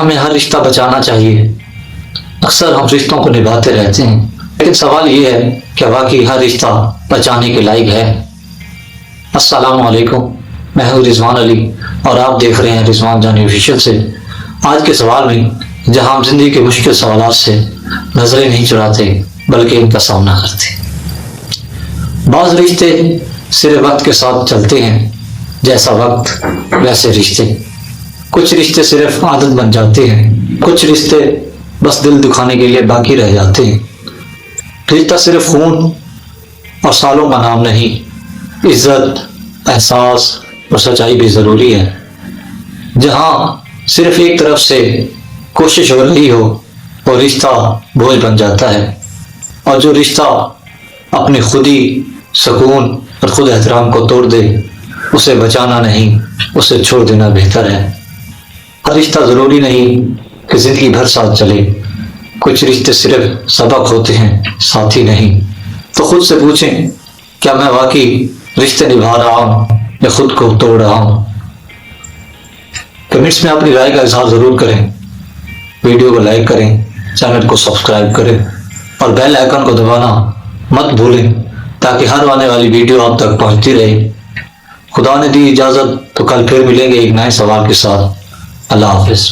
ہمیں ہر رشتہ بچانا چاہیے؟ اکثر ہم رشتوں کو نبھاتے رہتے ہیں، لیکن سوال یہ ہے کہ واقعی ہر رشتہ بچانے کے لائق ہے؟ السلام علیکم، میں ہوں رضوان علی اور آپ دیکھ رہے ہیں رضوان جانی آفیشیل سے۔ آج کے سوال میں جہاں ہم زندگی کے مشکل سوالات سے نظریں نہیں چڑھاتے بلکہ ان کا سامنا کرتے ہیں۔ بعض رشتے صرف وقت کے ساتھ چلتے ہیں، جیسا وقت ویسے رشتے۔ کچھ رشتے صرف عادت بن جاتے ہیں، کچھ رشتے بس دل دکھانے کے لیے باقی رہ جاتے ہیں۔ رشتہ صرف خون اور سالوں کا نام نہیں، عزت، احساس اور سچائی بھی ضروری ہے۔ جہاں صرف ایک طرف سے کوشش ہو رہی ہو وہ رشتہ بوجھ بن جاتا ہے، اور جو رشتہ اپنی خودی، سکون اور خود احترام کو توڑ دے اسے بچانا نہیں، اسے چھوڑ دینا بہتر ہے۔ ہر رشتہ ضروری نہیں کہ زندگی بھر ساتھ چلے، کچھ رشتے صرف سبق ہوتے ہیں، ساتھی نہیں۔ تو خود سے پوچھیں، کیا میں واقعی رشتے نبھا رہا ہوں یا خود کو توڑ رہا ہوں؟ کمنٹس میں اپنی رائے کا اظہار ضرور کریں، ویڈیو کو لائک کریں، چینل کو سبسکرائب کریں اور بیل آئیکن کو دبانا مت بھولیں تاکہ ہر آنے والی ویڈیو آپ تک پہنچتی رہے۔ خدا نے دی اجازت تو کل پھر ملیں گے ایک نئے سوال کے ساتھ۔ اللہ حافظ۔